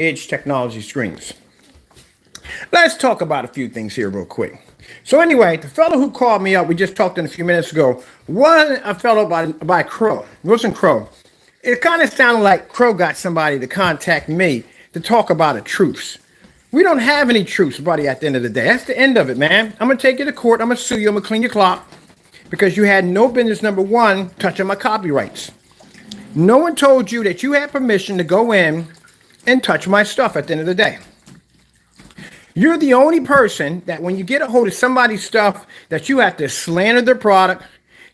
Edge Technology Screens. Let's talk about a few things here real quick. So anyway, the fellow who called me up, we just talked in a few minutes ago, wasn't a fellow by Crow. It wasn't Crow. It kind of sounded like Crow got somebody to contact me to talk about a truce. We don't have any truce, buddy, at the end of the day. That's the end of it, man. I'm going to take you to court. I'm going to sue you. I'm going to clean your clock because you had no business, number one, touching my copyrights. No one told you that you had permission to go in and touch my stuff at the end of the day. You're the only person that when you get a hold of somebody's stuff that you have to slander their product,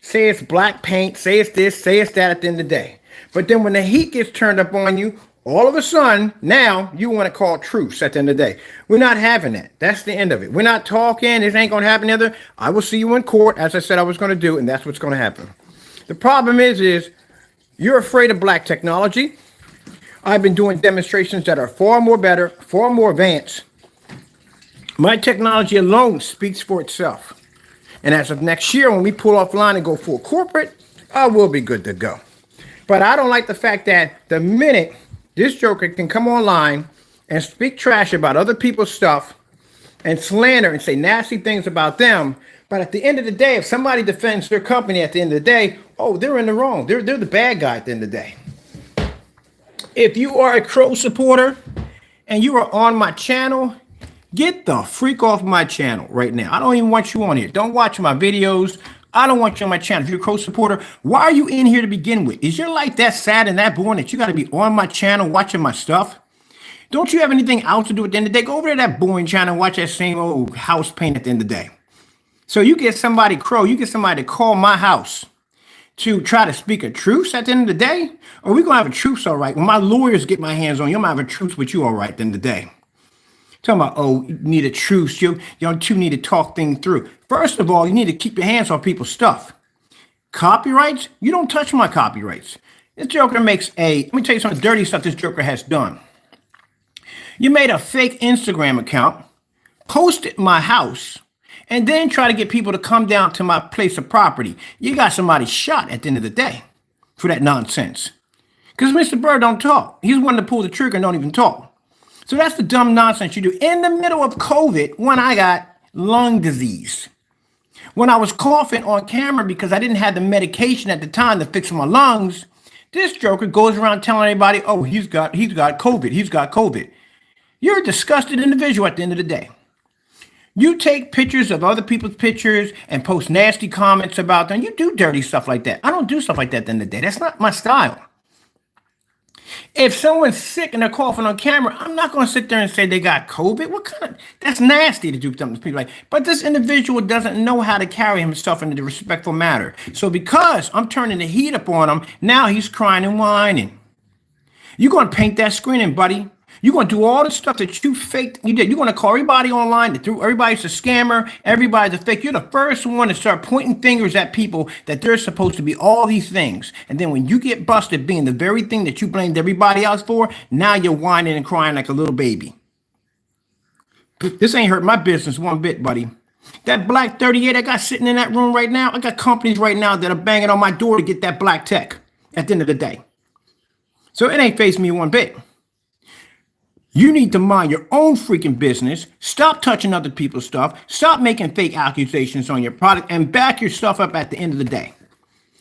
say it's black paint, say it's this, say it's that at the end of the day. But then when the heat gets turned up on you, all of a sudden, now you want to call truce at the end of the day. We're not having that. That's the end of it. We're not talking. This ain't going to happen either. I will see you in court, as I said I was going to do, and that's what's going to happen. The problem is you're afraid of black technology. I've been doing demonstrations that are far more better, far more advanced. My technology alone speaks for itself. And as of next year, when we pull offline and go full corporate, I will be good to go. But I don't like the fact that the minute this joker can come online and speak trash about other people's stuff and slander and say nasty things about them, but at the end of the day, if somebody defends their company at the end of the day, oh, they're in the wrong. They're the bad guy at the end of the day. If you are a Crow supporter and you are on my channel, get the freak off my channel right now. I don't even want you on here. Don't watch my videos. I don't want you on my channel. If you're a Crow supporter, why are you in here to begin with? Is your life that sad and that boring that you got to be on my channel watching my stuff? Don't you have anything else to do at the end of the day? Go over to that boring channel and watch that same old house paint at the end of the day. So you get somebody, Crow, you get somebody to call my house to try to speak a truce at the end of the day? Or we going to have a truce, all right? When my lawyers get my hands on you, I'm going to have a truce with you, all right, at the end of the day. Talking about, oh, you need a truce. Y'all two need to talk things through. First of all, you need to keep your hands off people's stuff. Copyrights? You don't touch my copyrights. This joker makes let me tell you some dirty stuff this joker has done. You made a fake Instagram account, posted my house, and then try to get people to come down to my place of property. You got somebody shot at the end of the day for that nonsense. Because Mr. Bird don't talk. He's one to pull the trigger and don't even talk. So that's the dumb nonsense you do in the middle of COVID when I got lung disease. When I was coughing on camera because I didn't have the medication at the time to fix my lungs, this joker goes around telling everybody, oh, he's got COVID. He's got COVID. You're a disgusted individual at the end of the day. You take pictures of other people's pictures and post nasty comments about them. You do dirty stuff like that. I don't do stuff like that at the end of the day. That's not my style. If someone's sick and they're coughing on camera, I'm not going to sit there and say they got COVID. What kind of, that's nasty to do something to people like, but this individual doesn't know how to carry himself in a respectful manner. So because I'm turning the heat up on him, now he's crying and whining. You're going to paint that screen in, buddy. You're going to do all the stuff that you faked. You did. You're going to call everybody online that everybody's a scammer. Everybody's a fake. You're the first one to start pointing fingers at people that they're supposed to be all these things. And then when you get busted being the very thing that you blamed everybody else for, now you're whining and crying like a little baby. This ain't hurt my business one bit, buddy. That black 38 I got sitting in that room right now, I got companies right now that are banging on my door to get that black tech at the end of the day. So it ain't faced me one bit. You need to mind your own freaking business. Stop touching other people's stuff. Stop making fake accusations on your product and back your stuff up at the end of the day.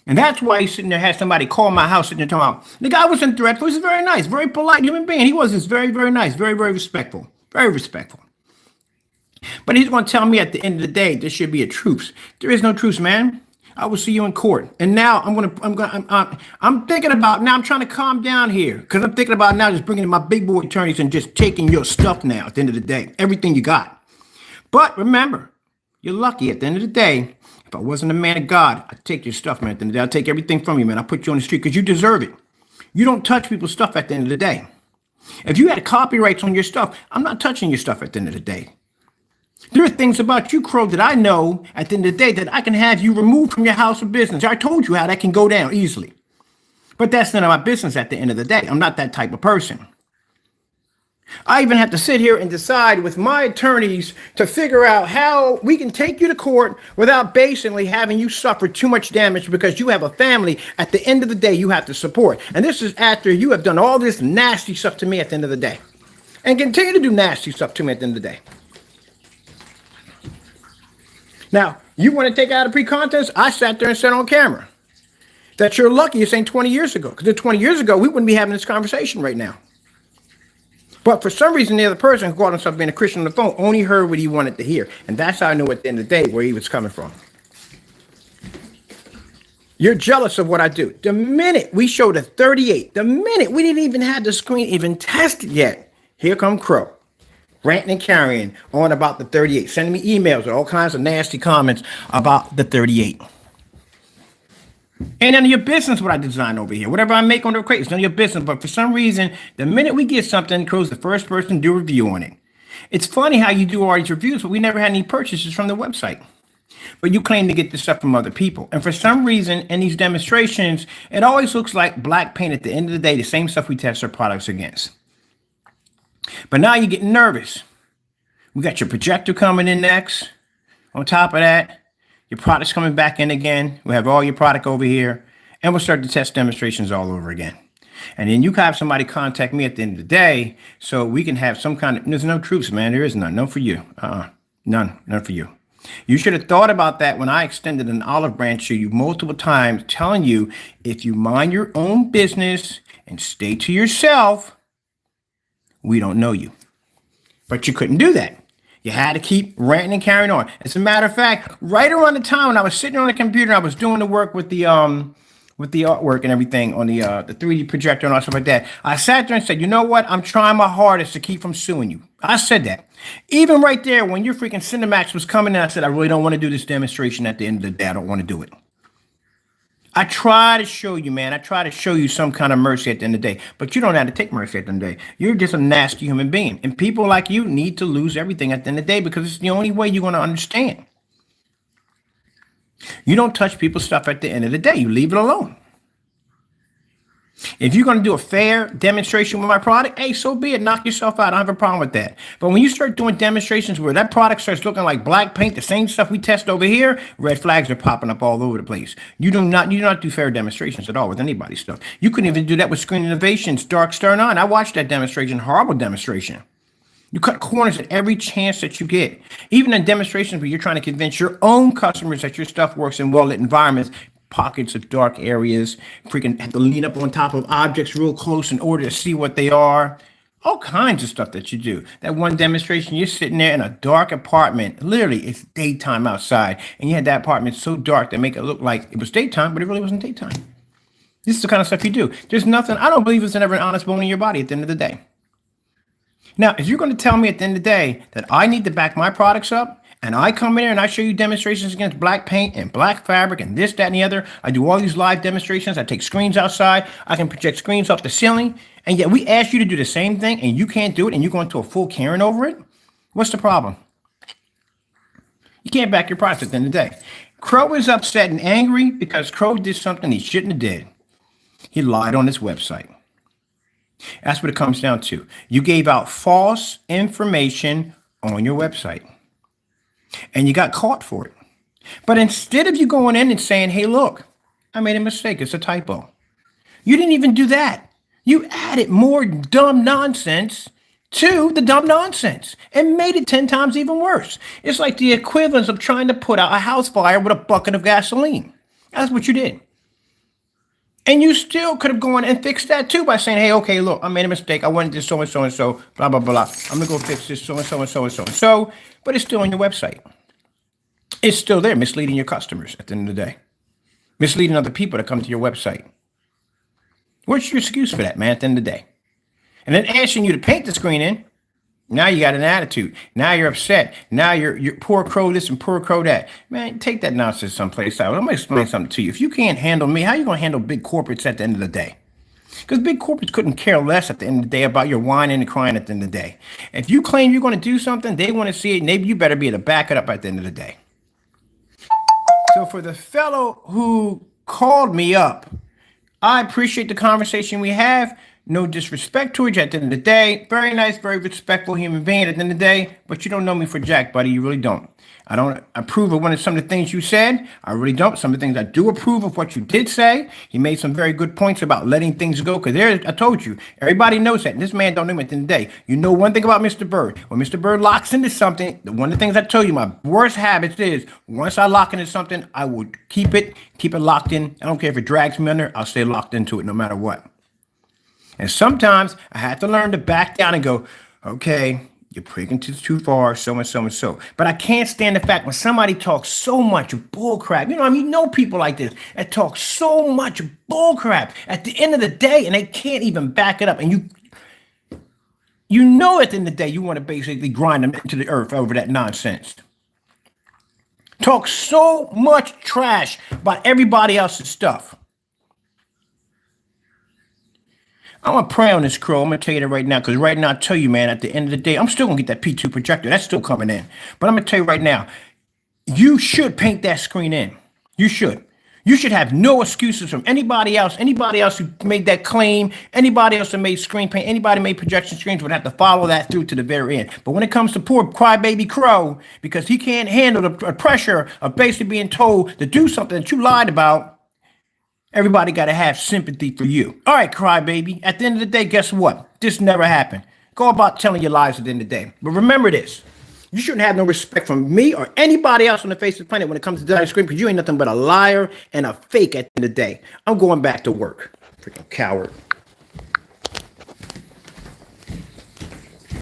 And that's why he's sitting there, had somebody call my house sitting there talking about, the guy wasn't threatful. He's very nice, very polite human being. He was just very, very nice, very, very respectful, very respectful. But he's going to tell me at the end of the day, there should be a truce. There is no truce, man. I will see you in court. And now I'm thinking about, now I'm trying to calm down here because I'm thinking about now just bringing in my big boy attorneys and just taking your stuff now at the end of the day, everything you got. But remember, you're lucky at the end of the day. If I wasn't a man of God, I'd take your stuff, man. At the end of the day, I'll take everything from you, man. I'll put you on the street because you deserve it. You don't touch people's stuff at the end of the day. If you had copyrights on your stuff, I'm not touching your stuff at the end of the day. There are things about you, Crow, that I know at the end of the day that I can have you removed from your house of business. I told you how that can go down easily. But that's none of my business at the end of the day. I'm not that type of person. I even have to sit here and decide with my attorneys to figure out how we can take you to court without basically having you suffer too much damage because you have a family at the end of the day you have to support. And this is after you have done all this nasty stuff to me at the end of the day. and continue to do nasty stuff to me at the end of the day. Now, you want to take out a pre-contest? I sat there and said on camera that you're lucky you're saying 20 years ago. Because 20 years ago, we wouldn't be having this conversation right now. But for some reason, the other person who called himself being a Christian on the phone only heard what he wanted to hear. And that's how I knew at the end of the day where he was coming from. You're jealous of what I do. The minute we showed a 38, the minute we didn't even have the screen even tested yet, here come Crow, ranting and carrying on about the 38, sending me emails with all kinds of nasty comments about the 38. Ain't none of your business what I design over here. Whatever I make on the crate, it's none of your business. But for some reason, the minute we get something, Crow's the first person to do a review on it. It's funny how you do all these reviews, but we never had any purchases from the website. But you claim to get this stuff from other people. And for some reason, in these demonstrations, it always looks like black paint at the end of the day, the same stuff we test our products against. But now you're getting nervous. We got your projector coming in next. On top of that, your product's coming back in again. We have all your product over here. And we'll start the test demonstrations all over again. And then you can have somebody contact me at the end of the day so we can have some kind of, there's no truths, man. There is none. None for you. None for you. You should have thought about that when I extended an olive branch to you multiple times, telling you if you mind your own business and stay to yourself, we don't know you. But you couldn't do that. You had to keep ranting and carrying on. As a matter of fact, right around the time when I was sitting on the computer, I was doing the work with the artwork and everything on the 3D projector and all stuff like that. I sat there and said, you know what? I'm trying my hardest to keep from suing you. I said that. Even right there, when your freaking Cinemax was coming in, I said, I really don't want to do this demonstration at the end of the day. I don't want to do it. I try to show you, man. I try to show you some kind of mercy at the end of the day. But you don't have to take mercy at the end of the day. You're just a nasty human being. And people like you need to lose everything at the end of the day because it's the only way you're going to understand. You don't touch people's stuff at the end of the day. You leave it alone. If you're going to do a fair demonstration with my product, hey, so be it. Knock yourself out. I don't have a problem with that. But when you start doing demonstrations where that product starts looking like black paint, the same stuff we test over here, red flags are popping up all over the place. You do not do fair demonstrations at all with anybody's stuff. You couldn't even do that with Screen Innovations, Dark Star 9. I watched that demonstration, horrible demonstration. You cut corners at every chance that you get. Even in demonstrations where you're trying to convince your own customers that your stuff works in well-lit environments, pockets of dark areas, freaking have to lean up on top of objects real close in order to see what they are. All kinds of stuff that you do. That one demonstration, you're sitting there in a dark apartment. Literally, it's daytime outside. And you had that apartment so dark that make it look like it was daytime, but it really wasn't daytime. This is the kind of stuff you do. There's nothing, I don't believe there's never an honest bone in your body at the end of the day. Now, if you're going to tell me at the end of the day that I need to back my products up, and I come in here and I show you demonstrations against black paint and black fabric and this, that, and the other, I do all these live demonstrations, I take screens outside, I can project screens off the ceiling, and yet we ask you to do the same thing and you can't do it and you go into a full Karen over it? What's the problem? You can't back your products at the end of the day. Crow is upset and angry because Crow did something he shouldn't have did. He lied on his website. That's what it comes down to. You gave out false information on your website. And you got caught for it. But instead of you going in and saying, hey, look, I made a mistake. It's a typo. You didn't even do that. You added more dumb nonsense to the dumb nonsense and made it 10 times even worse. It's like the equivalent of trying to put out a house fire with a bucket of gasoline. That's what you did. And you still could have gone and fixed that too by saying, hey, okay, look, I made a mistake. I wanted this so and so and so, blah, blah, blah. I'm going to go fix this so and so and so and so and so. But it's still on your website. It's still there, misleading your customers at the end of the day. Misleading other people to come to your website. What's your excuse for that, man, at the end of the day? And then asking you to paint the screen in. Now you got an attitude. Now you're upset. Now you're poor Crow this and poor Crow that. Man, take that nonsense someplace else. I'm going to explain something to you. If you can't handle me, how are you going to handle big corporates at the end of the day? Because big corporates couldn't care less at the end of the day about your whining and crying at the end of the day. If you claim you're going to do something, they want to see it. Maybe you better be able to back it up at the end of the day. So for the fellow who called me up, I appreciate the conversation we have. No disrespect to you at the end of the day. Very nice, very respectful human being at the end of the day, but you don't know me for jack, buddy. You really don't. I don't approve of some of the things you said. I really don't. Some of the things I do approve of what you did say. He made some very good points about letting things go. Because I told you, everybody knows that. And this man don't know me at the end of the day. You know one thing about Mr. Bird. When Mr. Bird locks into something, one of the things I told you, my worst habits is once I lock into something, I would keep it locked in. I don't care if it drags me under. I'll stay locked into it no matter what. And sometimes I had to learn to back down and go, okay, you're pushing too far, so and so and so. But I can't stand the fact when somebody talks so much bull crap. You know people like this that talk so much bull crap at the end of the day, and they can't even back it up. And you know at the end of the day, you want to basically grind them into the earth over that nonsense. Talk so much trash about everybody else's stuff. I'm going to pray on this, Crow. I'm going to tell you that right now, because right now, I tell you, man, at the end of the day, I'm still going to get that P2 projector. That's still coming in. But I'm going to tell you right now, you should paint that screen in. You should. You should have no excuses from anybody else who made that claim, anybody else who made screen paint, anybody who made projection screens would have to follow that through to the very end. But when it comes to poor crybaby Crow, because he can't handle the pressure of basically being told to do something that you lied about, everybody got to have sympathy for you. All right, crybaby. At the end of the day, guess what? This never happened. Go about telling your lies at the end of the day. But remember this. You shouldn't have no respect from me or anybody else on the face of the planet when it comes to Daddy Scream, because you ain't nothing but a liar and a fake at the end of the day. I'm going back to work. Freaking coward.